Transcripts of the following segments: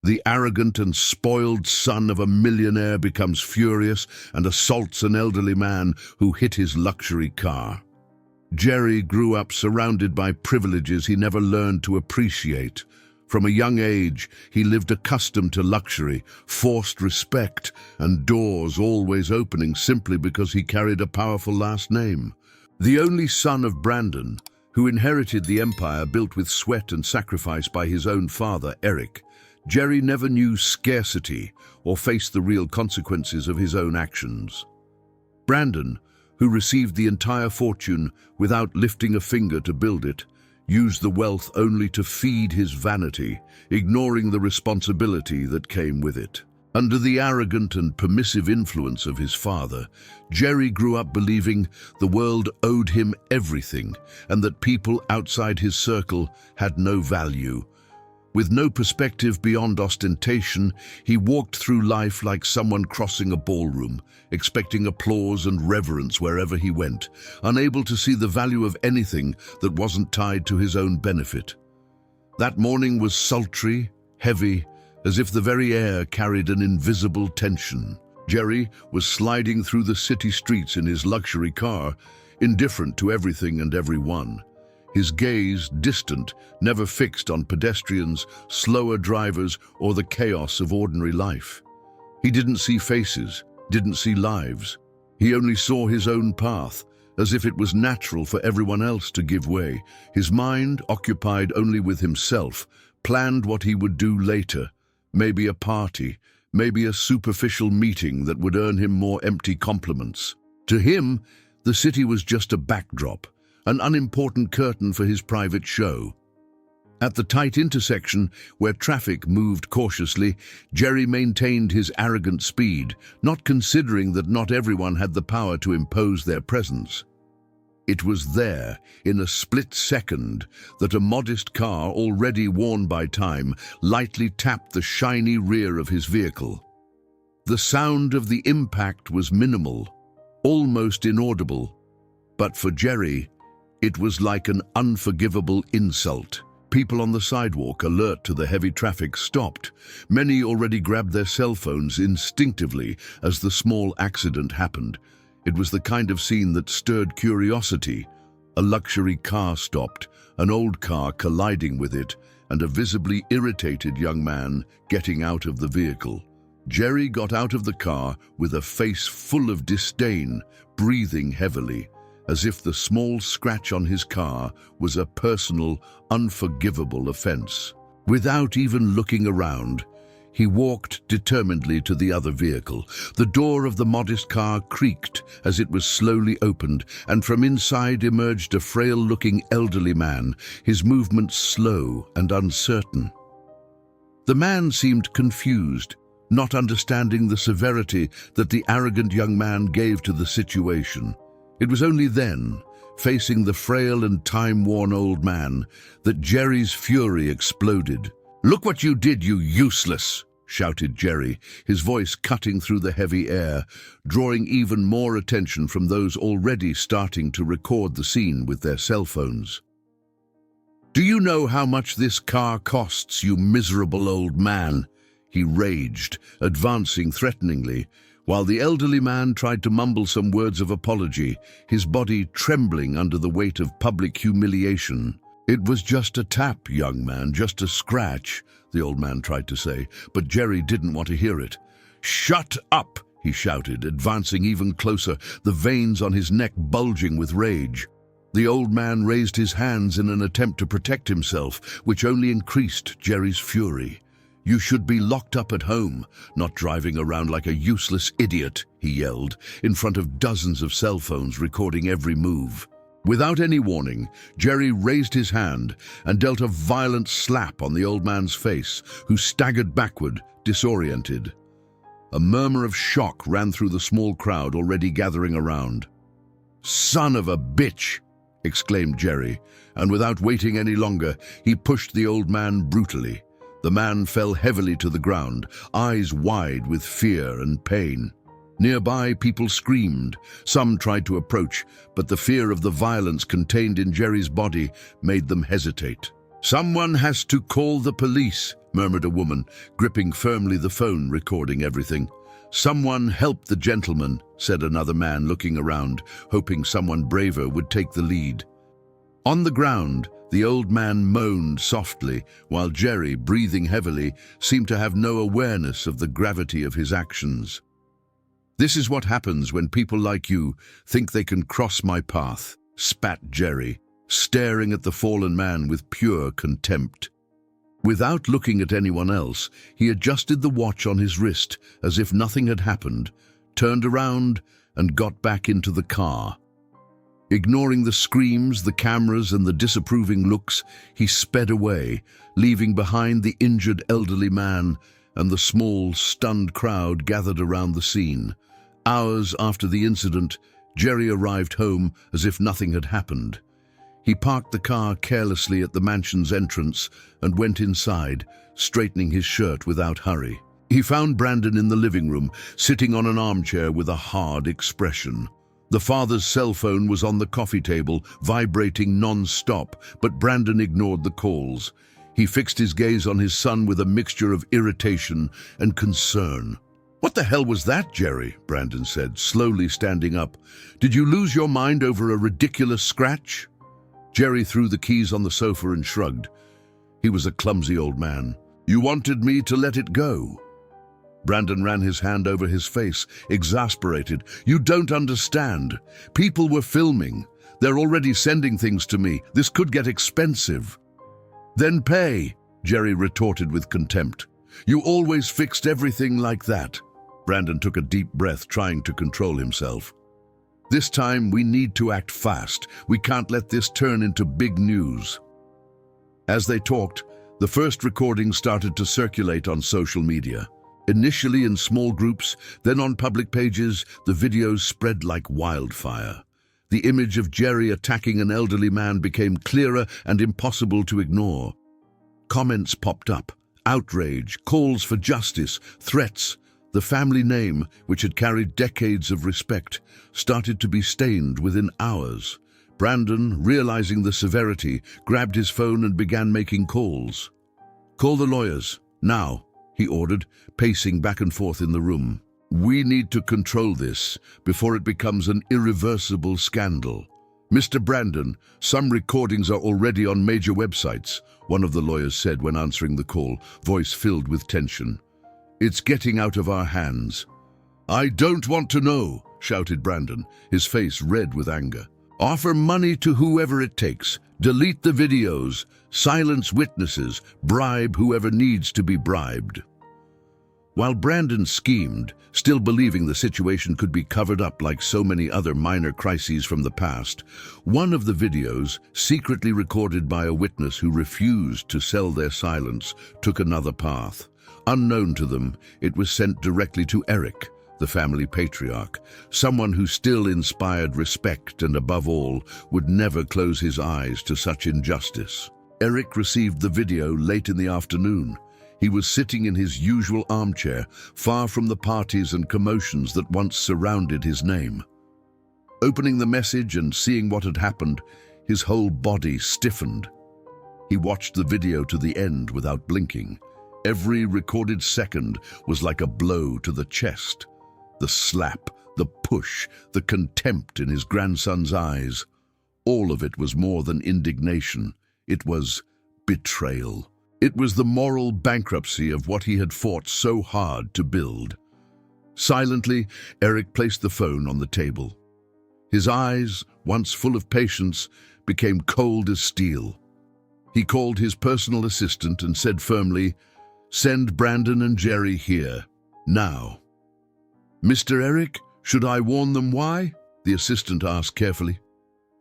The arrogant and spoiled son of a millionaire becomes furious and assaults an elderly man who hit his luxury car. Jerry grew up surrounded by privileges he never learned to appreciate. From a young age, he lived accustomed to luxury, forced respect, and doors always opening simply because he carried a powerful last name. The only son of Brandon, who inherited the empire built with sweat and sacrifice by his own father, Eric, Jerry never knew scarcity or faced the real consequences of his own actions. Brandon, who received the entire fortune without lifting a finger to build it, used the wealth only to feed his vanity, ignoring the responsibility that came with it. Under the arrogant and permissive influence of his father, Jerry grew up believing the world owed him everything and that people outside his circle had no value. With no perspective beyond ostentation, he walked through life like someone crossing a ballroom, expecting applause and reverence wherever he went, unable to see the value of anything that wasn't tied to his own benefit. That morning was sultry, heavy, as if the very air carried an invisible tension. Jerry was sliding through the city streets in his luxury car, indifferent to everything and everyone. His gaze distant, never fixed on pedestrians, slower drivers, or the chaos of ordinary life. He didn't see faces, didn't see lives. He only saw his own path, as if it was natural for everyone else to give way. His mind, occupied only with himself, planned what he would do later. Maybe a party, maybe a superficial meeting that would earn him more empty compliments. To him, the city was just a backdrop, an unimportant curtain for his private show. At the tight intersection, where traffic moved cautiously, Jerry maintained his arrogant speed, not considering that not everyone had the power to impose their presence. It was there, in a split second, that a modest car, already worn by time, lightly tapped the shiny rear of his vehicle. The sound of the impact was minimal, almost inaudible, but for Jerry, it was like an unforgivable insult. People on the sidewalk, alert to the heavy traffic, stopped. Many already grabbed their cell phones instinctively as the small accident happened. It was the kind of scene that stirred curiosity. A luxury car stopped, an old car colliding with it, and a visibly irritated young man getting out of the vehicle. Jerry got out of the car with a face full of disdain, breathing heavily, as if the small scratch on his car was a personal, unforgivable offense. Without even looking around, he walked determinedly to the other vehicle. The door of the modest car creaked as it was slowly opened, and from inside emerged a frail-looking elderly man, his movements slow and uncertain. The man seemed confused, not understanding the severity that the arrogant young man gave to the situation. It was only then, facing the frail and time-worn old man, that Jerry's fury exploded. "Look what you did, you useless!" shouted Jerry, his voice cutting through the heavy air, drawing even more attention from those already starting to record the scene with their cell phones. "Do you know how much this car costs, you miserable old man?" he raged, advancing threateningly, while the elderly man tried to mumble some words of apology, his body trembling under the weight of public humiliation. "It was just a tap, young man, just a scratch," the old man tried to say, but Jerry didn't want to hear it. "Shut up!" he shouted, advancing even closer, the veins on his neck bulging with rage. The old man raised his hands in an attempt to protect himself, which only increased Jerry's fury. "You should be locked up at home, not driving around like a useless idiot," he yelled, in front of dozens of cell phones recording every move. Without any warning, Jerry raised his hand and dealt a violent slap on the old man's face, who staggered backward, disoriented. A murmur of shock ran through the small crowd already gathering around. "Son of a bitch!" exclaimed Jerry, and without waiting any longer, he pushed the old man brutally. The man fell heavily to the ground, eyes wide with fear and pain. Nearby, people screamed. Some tried to approach, but the fear of the violence contained in Jerry's body made them hesitate. "Someone has to call the police," murmured a woman, gripping firmly the phone, recording everything. "Someone help the gentleman," said another man, looking around, hoping someone braver would take the lead. On the ground, the old man moaned softly, while Jerry, breathing heavily, seemed to have no awareness of the gravity of his actions. "This is what happens when people like you think they can cross my path," spat Jerry, staring at the fallen man with pure contempt. Without looking at anyone else, he adjusted the watch on his wrist as if nothing had happened, turned around, and got back into the car. Ignoring the screams, the cameras, and the disapproving looks, he sped away, leaving behind the injured elderly man and the small, stunned crowd gathered around the scene. Hours after the incident, Jerry arrived home as if nothing had happened. He parked the car carelessly at the mansion's entrance and went inside, straightening his shirt without hurry. He found Brandon in the living room, sitting on an armchair with a hard expression. The father's cell phone was on the coffee table, vibrating non-stop, but Brandon ignored the calls. He fixed his gaze on his son with a mixture of irritation and concern. "What the hell was that, Jerry?" Brandon said, slowly standing up. "Did you lose your mind over a ridiculous scratch?" Jerry threw the keys on the sofa and shrugged. He was a clumsy old man. "You wanted me to let it go." Brandon ran his hand over his face, exasperated. "You don't understand. People were filming. They're already sending things to me. This could get expensive." "Then pay," Jerry retorted with contempt. "You always fixed everything like that." Brandon took a deep breath, trying to control himself. "This time we need to act fast. We can't let this turn into big news." As they talked, the first recordings started to circulate on social media. Initially in small groups, then on public pages, the videos spread like wildfire. The image of Jerry attacking an elderly man became clearer and impossible to ignore. Comments popped up: outrage, calls for justice, threats. The family name, which had carried decades of respect, started to be stained within hours. Brandon, realizing the severity, grabbed his phone and began making calls. "Call the lawyers, now," he ordered, pacing back and forth in the room. "We need to control this before it becomes an irreversible scandal." "Mr. Brandon, some recordings are already on major websites," one of the lawyers said when answering the call, voice filled with tension. "It's getting out of our hands." "I don't want to know," shouted Brandon, his face red with anger. "Offer money to whoever it takes. Delete the videos. Silence witnesses. Bribe whoever needs to be bribed." While Brandon schemed, still believing the situation could be covered up like so many other minor crises from the past, one of the videos, secretly recorded by a witness who refused to sell their silence, took another path. Unknown to them, it was sent directly to Eric, the family patriarch, someone who still inspired respect and, above all, would never close his eyes to such injustice. Eric received the video late in the afternoon. He was sitting in his usual armchair, far from the parties and commotions that once surrounded his name. Opening the message and seeing what had happened, his whole body stiffened. He watched the video to the end without blinking. Every recorded second was like a blow to the chest. The slap, the push, the contempt in his grandson's eyes. All of it was more than indignation. It was betrayal. It was the moral bankruptcy of what he had fought so hard to build. Silently, Eric placed the phone on the table. His eyes, once full of patience, became cold as steel. He called his personal assistant and said firmly, "Send Brandon and Jerry here, now." "Mr. Eric, should I warn them why?" the assistant asked carefully.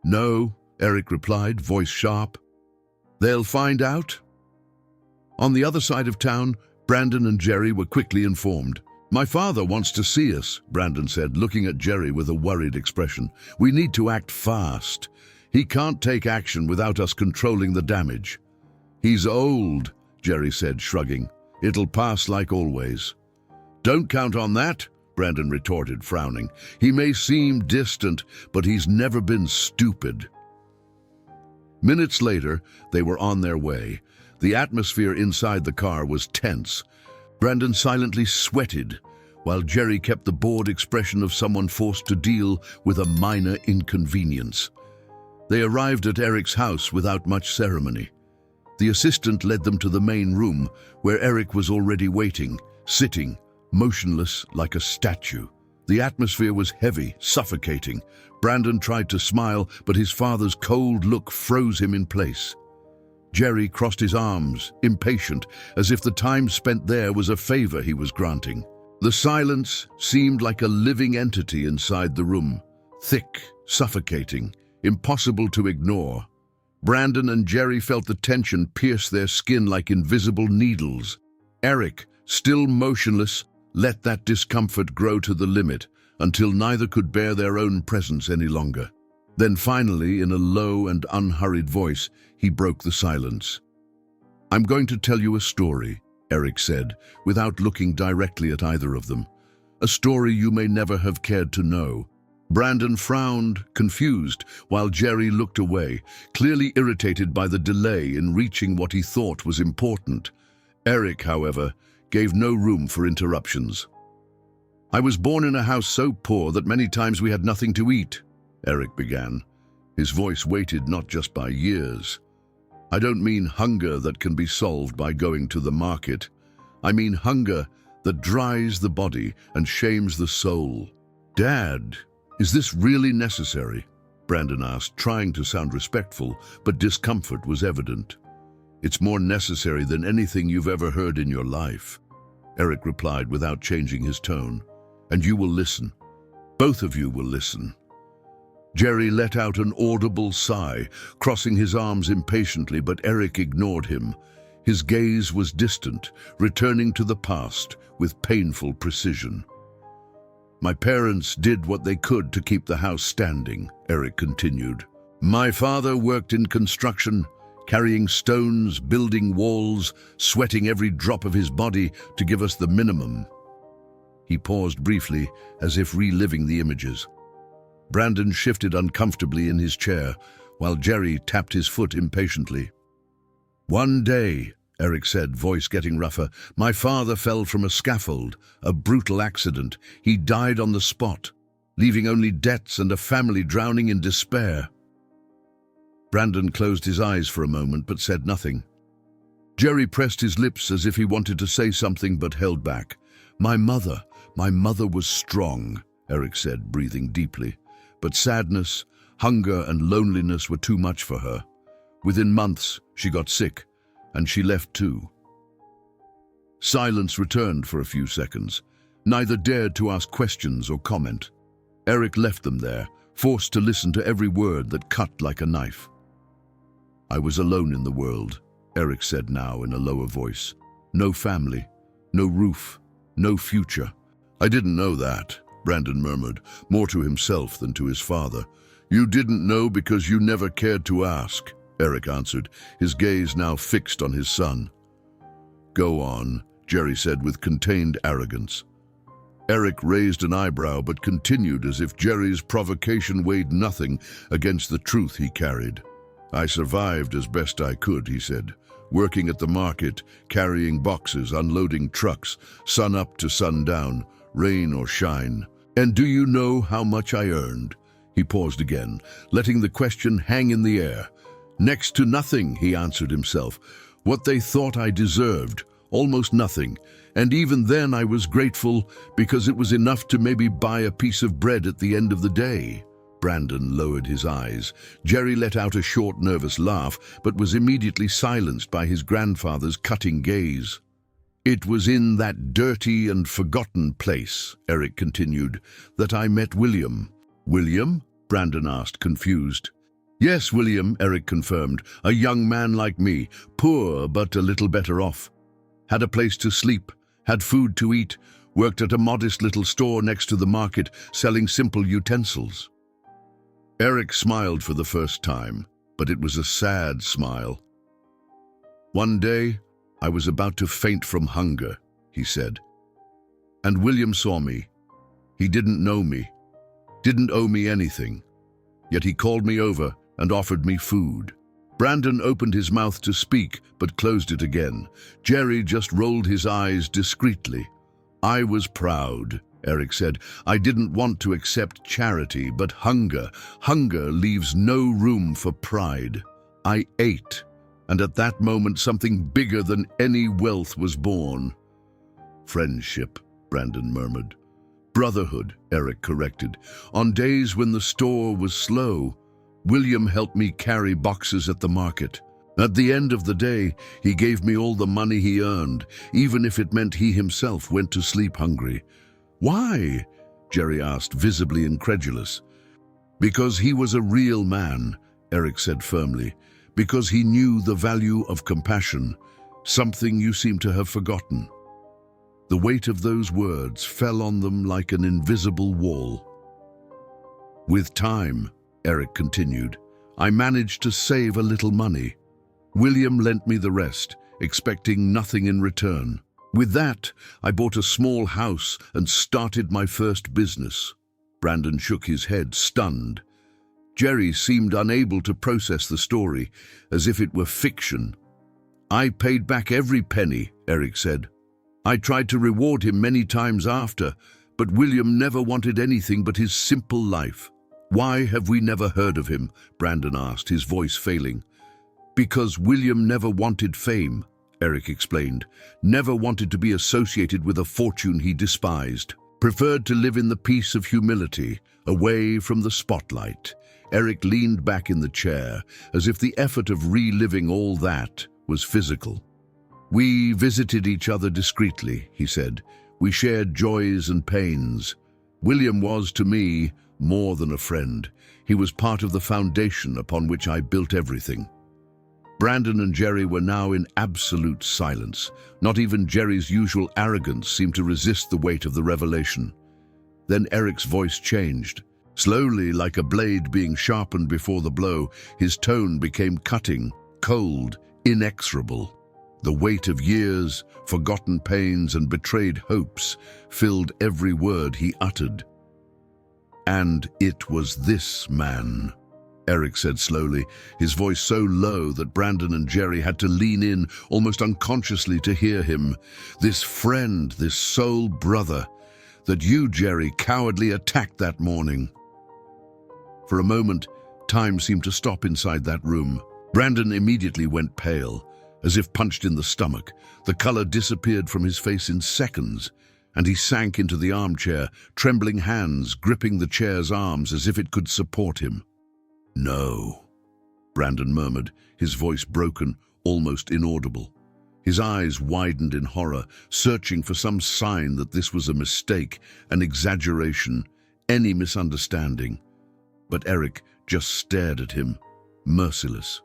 "No," Eric replied, voice sharp. "They'll find out." On the other side of town, Brandon and Jerry were quickly informed. "My father wants to see us," Brandon said, looking at Jerry with a worried expression. "We need to act fast. He can't take action without us controlling the damage." "He's old," Jerry said, shrugging. "It'll pass like always." "Don't count on that," Brandon retorted, frowning. "He may seem distant, but he's never been stupid." Minutes later, they were on their way. The atmosphere inside the car was tense. Brandon silently sweated, while Jerry kept the bored expression of someone forced to deal with a minor inconvenience. They arrived at Eric's house without much ceremony. The assistant led them to the main room, where Eric was already waiting, sitting, motionless like a statue. The atmosphere was heavy, suffocating. Brandon tried to smile, but his father's cold look froze him in place. Jerry crossed his arms, impatient, as if the time spent there was a favor he was granting. The silence seemed like a living entity inside the room, thick, suffocating, impossible to ignore. Brandon and Jerry felt the tension pierce their skin like invisible needles. Eric, still motionless, let that discomfort grow to the limit until neither could bear their own presence any longer. Then finally, in a low and unhurried voice, he broke the silence. "I'm going to tell you a story," Eric said, without looking directly at either of them. "A story you may never have cared to know." Brandon frowned, confused, while Jerry looked away, clearly irritated by the delay in reaching what he thought was important. Eric, however, gave no room for interruptions. "I was born in a house so poor that many times we had nothing to eat," Eric began, his voice weighted not just by years. "I don't mean hunger that can be solved by going to the market. I mean hunger that dries the body and shames the soul." "Dad, is this really necessary?" Brandon asked, trying to sound respectful, but discomfort was evident. "It's more necessary than anything you've ever heard in your life," Eric replied without changing his tone. "And you will listen. Both of you will listen." Jerry let out an audible sigh, crossing his arms impatiently, but Eric ignored him. His gaze was distant, returning to the past with painful precision. "My parents did what they could to keep the house standing," Eric continued. "My father worked in construction, carrying stones, building walls, sweating every drop of his body to give us the minimum." He paused briefly, as if reliving the images. Brandon shifted uncomfortably in his chair, while Jerry tapped his foot impatiently. "One day," Eric said, voice getting rougher, "my father fell from a scaffold, a brutal accident. He died on the spot, leaving only debts and a family drowning in despair." Brandon closed his eyes for a moment but said nothing. Jerry pressed his lips as if he wanted to say something but held back. My mother was strong," Eric said, breathing deeply. "But sadness, hunger, and loneliness were too much for her. Within months, she got sick, and she left too." Silence returned for a few seconds. Neither dared to ask questions or comment. Eric left them there, forced to listen to every word that cut like a knife. "I was alone in the world," Eric said now in a lower voice. "No family, no roof, no future." "I didn't know that," Brandon murmured, more to himself than to his father. "You didn't know because you never cared to ask," Eric answered, his gaze now fixed on his son. "Go on," Jerry said with contained arrogance. Eric raised an eyebrow but continued as if Jerry's provocation weighed nothing against the truth he carried. "I survived as best I could," he said, "working at the market, carrying boxes, unloading trucks, sun up to sundown, rain or shine. And do you know how much I earned?" He paused again, letting the question hang in the air. "Next to nothing," he answered himself. "What they thought I deserved, almost nothing. And even then I was grateful because it was enough to maybe buy a piece of bread at the end of the day." Brandon lowered his eyes. Jerry let out a short, nervous laugh, but was immediately silenced by his grandfather's cutting gaze. "It was in that dirty and forgotten place," Eric continued, "that I met William." "William?" Brandon asked, confused. "Yes, William," Eric confirmed, "a young man like me, poor but a little better off. Had a place to sleep, had food to eat, worked at a modest little store next to the market, selling simple utensils." Eric smiled for the first time, but it was a sad smile. "One day, I was about to faint from hunger," he said. "And William saw me. He didn't know me, didn't owe me anything. Yet he called me over and offered me food. Brandon opened his mouth to speak, but closed it again. Jerry just rolled his eyes discreetly. "I was proud," Eric said. "I didn't want to accept charity, but hunger leaves no room for pride. I ate, and at that moment something bigger than any wealth was born." "Friendship," Brandon murmured. "Brotherhood," Eric corrected. "On days when the store was slow, William helped me carry boxes at the market. At the end of the day, he gave me all the money he earned, even if it meant he himself went to sleep hungry." "Why?" Jerry asked, visibly incredulous. "Because he was a real man," Eric said firmly. "Because he knew the value of compassion, something you seem to have forgotten." The weight of those words fell on them like an invisible wall. "With time," Eric continued, "I managed to save a little money. William lent me the rest, expecting nothing in return. With that, I bought a small house and started my first business." Brandon shook his head, stunned. Jerry seemed unable to process the story, as if it were fiction. "I paid back every penny," Eric said. "I tried to reward him many times after, but William never wanted anything but his simple life." "Why have we never heard of him?" Brandon asked, his voice failing. "Because William never wanted fame," Eric explained. "Never wanted to be associated with a fortune he despised. Preferred to live in the peace of humility, away from the spotlight." Eric leaned back in the chair, as if the effort of reliving all that was physical. "We visited each other discreetly," he said. "We shared joys and pains. William was, to me, more than a friend. He was part of the foundation upon which I built everything." Brandon and Jerry were now in absolute silence. Not even Jerry's usual arrogance seemed to resist the weight of the revelation. Then Eric's voice changed. Slowly, like a blade being sharpened before the blow, his tone became cutting, cold, inexorable. The weight of years, forgotten pains, and betrayed hopes filled every word he uttered. "And it was this man," Eric said slowly, his voice so low that Brandon and Jerry had to lean in almost unconsciously to hear him. "This friend, this soul brother, that you, Jerry, cowardly attacked that morning." For a moment, time seemed to stop inside that room. Brandon immediately went pale, as if punched in the stomach. The color disappeared from his face in seconds, and he sank into the armchair, trembling hands gripping the chair's arms as if it could support him. "No," Brandon murmured, his voice broken, almost inaudible. His eyes widened in horror, searching for some sign that this was a mistake, an exaggeration, any misunderstanding. But Eric just stared at him, merciless.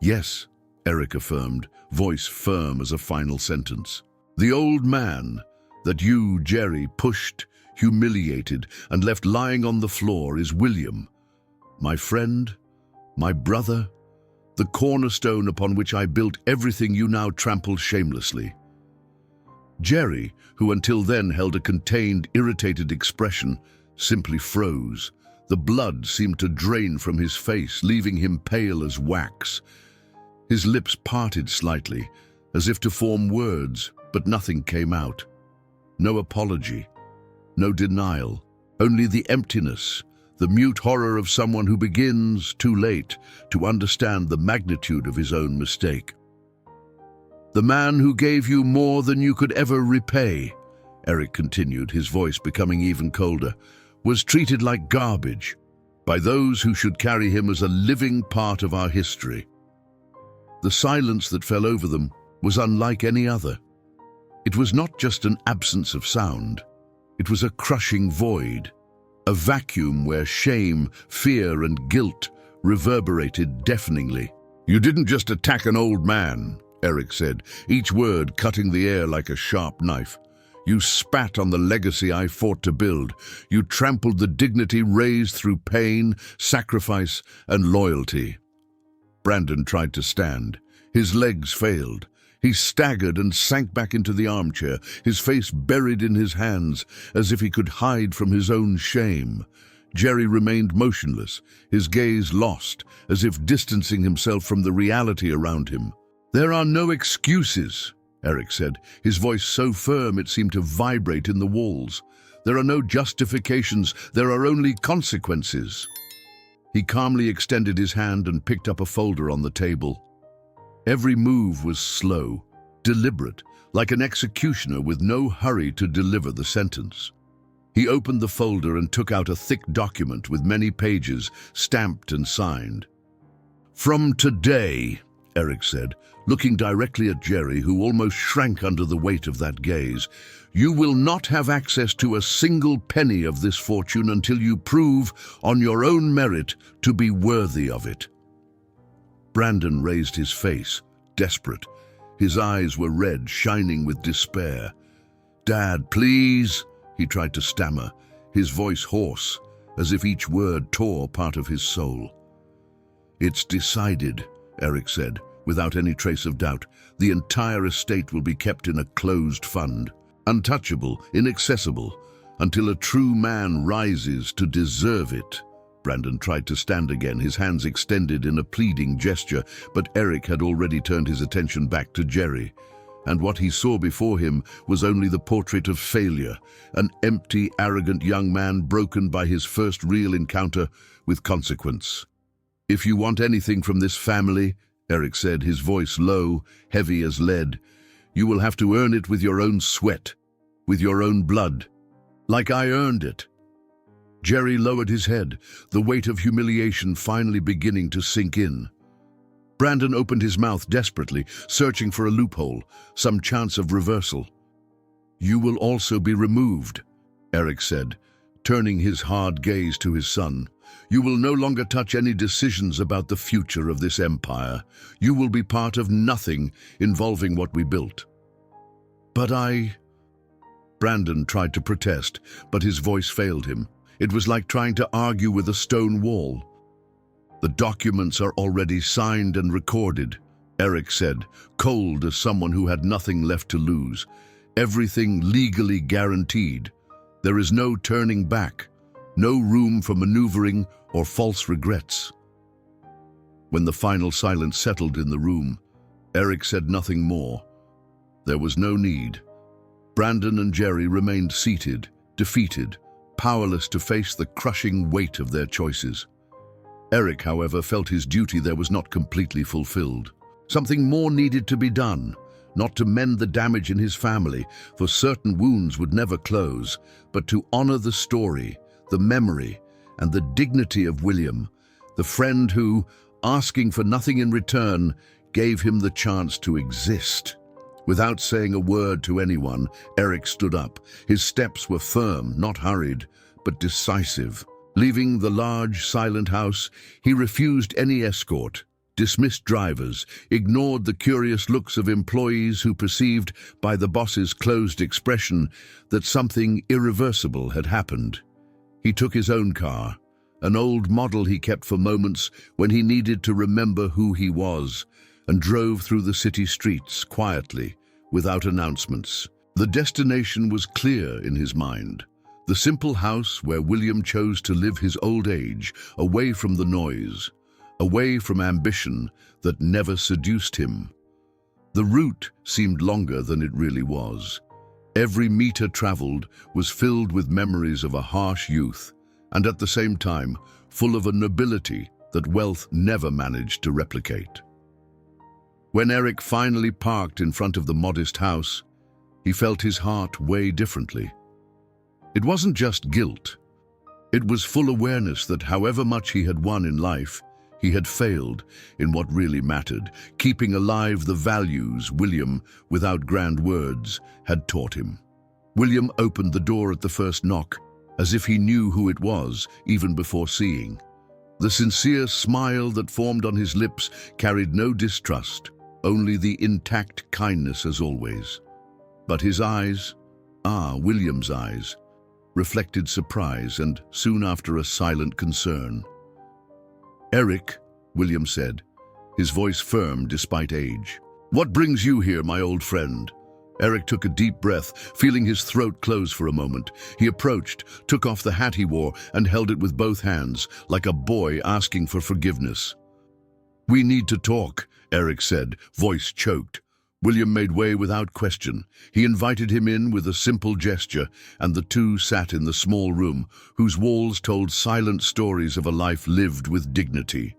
"Yes," Eric affirmed, voice firm as a final sentence. "The old man that you, Jerry, pushed, humiliated, and left lying on the floor is William. My friend, my brother, the cornerstone upon which I built everything you now trample shamelessly." Jerry, who until then held a contained, irritated expression, simply froze. The blood seemed to drain from his face, leaving him pale as wax. His lips parted slightly, as if to form words, but nothing came out. No apology, no denial, only the emptiness, the mute horror of someone who begins, too late, to understand the magnitude of his own mistake. "The man who gave you more than you could ever repay," Eric continued, his voice becoming even colder, "was treated like garbage by those who should carry him as a living part of our history." The silence that fell over them was unlike any other. It was not just an absence of sound. It was a crushing void, a vacuum where shame, fear, and guilt reverberated deafeningly. "You didn't just attack an old man," Eric said, each word cutting the air like a sharp knife. "You spat on the legacy I fought to build. You trampled the dignity raised through pain, sacrifice, and loyalty." Brandon tried to stand. His legs failed. He staggered and sank back into the armchair, his face buried in his hands, as if he could hide from his own shame. Jerry remained motionless, his gaze lost, as if distancing himself from the reality around him. "There are no excuses," Eric said, his voice so firm it seemed to vibrate in the walls. "There are no justifications, there are only consequences." He calmly extended his hand and picked up a folder on the table. Every move was slow, deliberate, like an executioner with no hurry to deliver the sentence. He opened the folder and took out a thick document with many pages, stamped and signed. "From today," Eric said, looking directly at Jerry, who almost shrank under the weight of that gaze, "you will not have access to a single penny of this fortune until you prove, on your own merit, to be worthy of it." Brandon raised his face, desperate. His eyes were red, shining with despair. "Dad, please," he tried to stammer, his voice hoarse, as if each word tore part of his soul. "It's decided," Eric said, without any trace of doubt. "The entire estate will be kept in a closed fund, untouchable, inaccessible, until a true man rises to deserve it." Brandon tried to stand again, his hands extended in a pleading gesture, but Eric had already turned his attention back to Jerry. And what he saw before him was only the portrait of failure, an empty, arrogant young man broken by his first real encounter with consequence. "If you want anything from this family," Eric said, his voice low, heavy as lead, "you will have to earn it with your own sweat, with your own blood, like I earned it." Jerry lowered his head, the weight of humiliation finally beginning to sink in. Brandon opened his mouth desperately, searching for a loophole, some chance of reversal. "You will also be removed," Eric said, turning his hard gaze to his son. "You will no longer touch any decisions about the future of this empire. You will be part of nothing involving what we built." "But Brandon tried to protest, but his voice failed him. It was like trying to argue with a stone wall. "The documents are already signed and recorded," Eric said, cold as someone who had nothing left to lose. "Everything legally guaranteed. There is no turning back, no room for maneuvering or false regrets." When the final silence settled in the room, Eric said nothing more. There was no need. Brandon and Jerry remained seated, defeated, powerless to face the crushing weight of their choices. Eric, however, felt his duty there was not completely fulfilled. Something more needed to be done, not to mend the damage in his family, for certain wounds would never close, but to honor the story, the memory, and the dignity of William, the friend who, asking for nothing in return, gave him the chance to exist. Without saying a word to anyone, Eric stood up. His steps were firm, not hurried, but decisive. Leaving the large, silent house, he refused any escort, dismissed drivers, ignored the curious looks of employees who perceived, by the boss's closed expression, that something irreversible had happened. He took his own car, an old model he kept for moments when he needed to remember who he was, and drove through the city streets quietly, without announcements. The destination was clear in his mind. The simple house where William chose to live his old age, away from the noise, away from ambition that never seduced him. The route seemed longer than it really was. Every meter traveled was filled with memories of a harsh youth, and at the same time, full of a nobility that wealth never managed to replicate. When Eric finally parked in front of the modest house, he felt his heart weigh differently. It wasn't just guilt. It was full awareness that however much he had won in life, he had failed in what really mattered, keeping alive the values William, without grand words, had taught him. William opened the door at the first knock, as if he knew who it was, even before seeing. The sincere smile that formed on his lips carried no distrust, only the intact kindness as always. But his eyes, William's eyes, reflected surprise and, soon after, a silent concern. "Eric," William said, his voice firm despite age. "What brings you here, my old friend?" Eric took a deep breath, feeling his throat close for a moment. He approached, took off the hat he wore, and held it with both hands, like a boy asking for forgiveness. "We need to talk," Eric said, voice choked. William made way without question. He invited him in with a simple gesture, and the two sat in the small room, whose walls told silent stories of a life lived with dignity.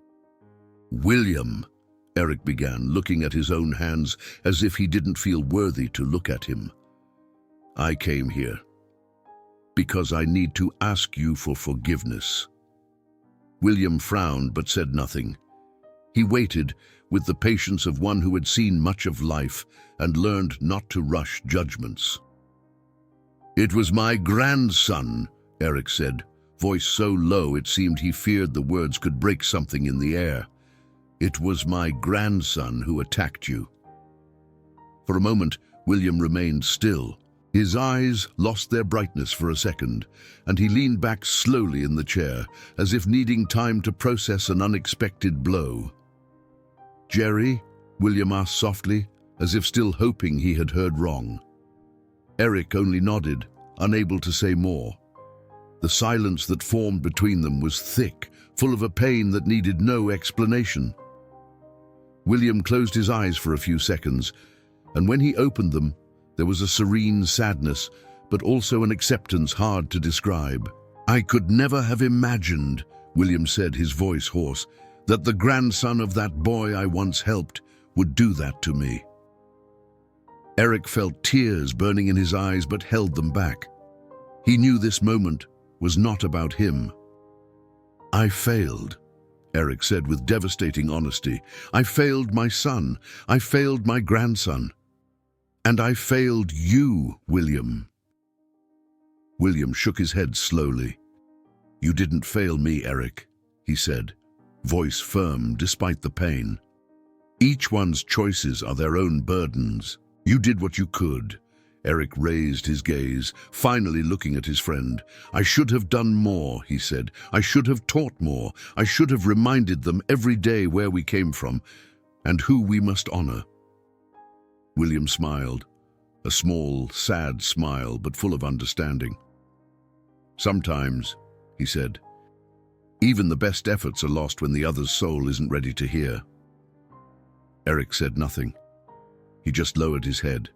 "William," Eric began, looking at his own hands as if he didn't feel worthy to look at him. "I came here because I need to ask you for forgiveness." William frowned but said nothing. He waited with the patience of one who had seen much of life and learned not to rush judgments. "It was my grandson," Eric said, voice so low it seemed he feared the words could break something in the air. "It was my grandson who attacked you." For a moment, William remained still. His eyes lost their brightness for a second, and he leaned back slowly in the chair, as if needing time to process an unexpected blow. "Jerry?" William asked softly, as if still hoping he had heard wrong. Eric only nodded, unable to say more. The silence that formed between them was thick, full of a pain that needed no explanation. William closed his eyes for a few seconds, and when he opened them, there was a serene sadness, but also an acceptance hard to describe. "I could never have imagined," William said, his voice hoarse, "that the grandson of that boy I once helped would do that to me." Eric felt tears burning in his eyes but held them back. He knew this moment was not about him. "I failed," Eric said with devastating honesty. "I failed my son. I failed my grandson. And I failed you, William." William shook his head slowly. "You didn't fail me, Eric," he said, voice firm despite the pain. "Each one's choices are their own burdens. You did what you could." Eric raised his gaze, finally looking at his friend. "I should have done more," he said. "I should have taught more. I should have reminded them every day where we came from and who we must honor." William smiled, a small, sad smile, but full of understanding. "Sometimes," he said, "even the best efforts are lost when the other's soul isn't ready to hear." Eric said nothing. He just lowered his head,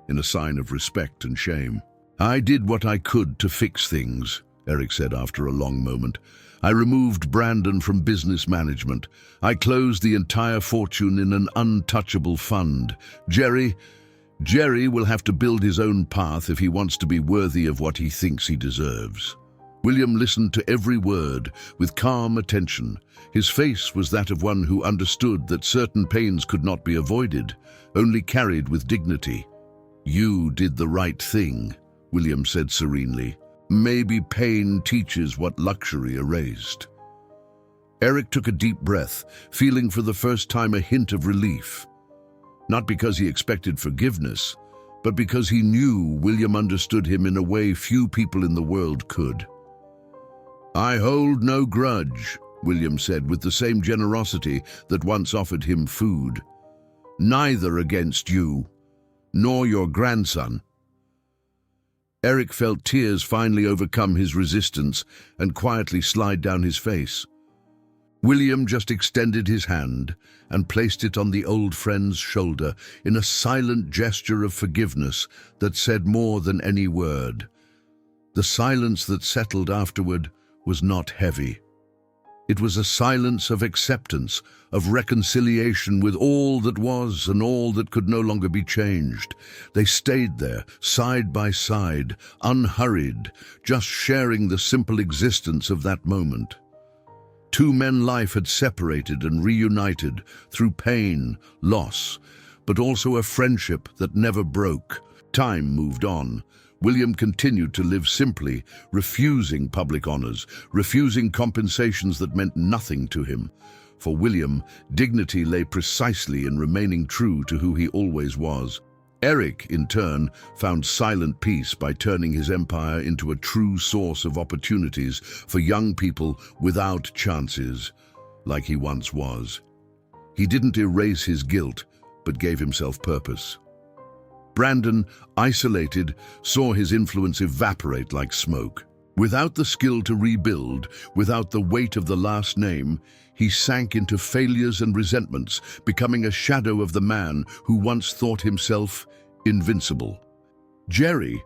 in a sign of respect and shame. "I did what I could to fix things," Eric said after a long moment. "I removed Brandon from business management. I closed the entire fortune in an untouchable fund. Jerry will have to build his own path if he wants to be worthy of what he thinks he deserves." William listened to every word with calm attention. His face was that of one who understood that certain pains could not be avoided, only carried with dignity. "You did the right thing," William said serenely. "Maybe pain teaches what luxury erased." Eric took a deep breath, feeling for the first time a hint of relief. Not because he expected forgiveness, but because he knew William understood him in a way few people in the world could. "I hold no grudge," William said with the same generosity that once offered him food. "Neither against you, nor your grandson." Eric felt tears finally overcome his resistance and quietly slide down his face. William just extended his hand and placed it on the old friend's shoulder in a silent gesture of forgiveness that said more than any word. The silence that settled afterward was not heavy. It was a silence of acceptance, of reconciliation with all that was and all that could no longer be changed. They stayed there, side by side, unhurried, just sharing the simple existence of that moment. Two men life had separated and reunited through pain, loss, but also a friendship that never broke. Time moved on. William continued to live simply, refusing public honors, refusing compensations that meant nothing to him. For William, dignity lay precisely in remaining true to who he always was. Eric, in turn, found silent peace by turning his empire into a true source of opportunities for young people without chances, like he once was. He didn't erase his guilt, but gave himself purpose. Brandon, isolated, saw his influence evaporate like smoke. Without the skill to rebuild, without the weight of the last name, he sank into failures and resentments, becoming a shadow of the man who once thought himself invincible. Jerry,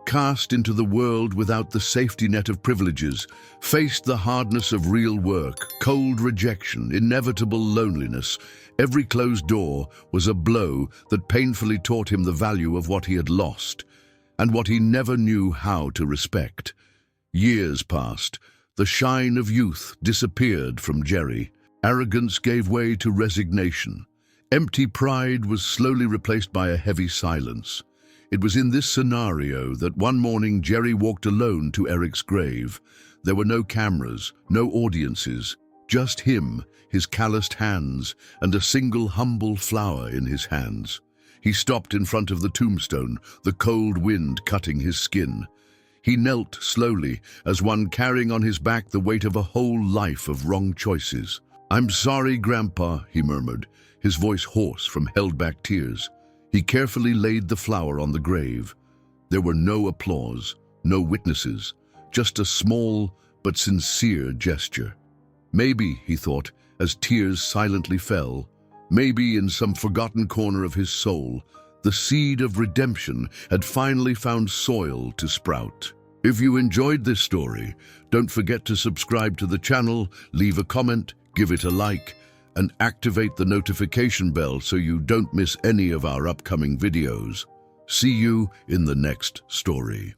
cast into the world without the safety net of privileges, faced the hardness of real work, cold rejection, inevitable loneliness. Every closed door was a blow that painfully taught him the value of what he had lost, and what he never knew how to respect. Years passed. The shine of youth disappeared from Jerry. Arrogance gave way to resignation. Empty pride was slowly replaced by a heavy silence. It was in this scenario that one morning Jerry walked alone to Eric's grave. There were no cameras, no audiences, just him, his calloused hands, and a single humble flower in his hands. He stopped in front of the tombstone, the cold wind cutting his skin. He knelt slowly, as one carrying on his back the weight of a whole life of wrong choices. "I'm sorry, Grandpa," he murmured, his voice hoarse from held-back tears. He carefully laid the flower on the grave. There were no applause, no witnesses, just a small but sincere gesture. Maybe, he thought, as tears silently fell, maybe in some forgotten corner of his soul, the seed of redemption had finally found soil to sprout. If you enjoyed this story, don't forget to subscribe to the channel, leave a comment, give it a like, and activate the notification bell so you don't miss any of our upcoming videos. See you in the next story.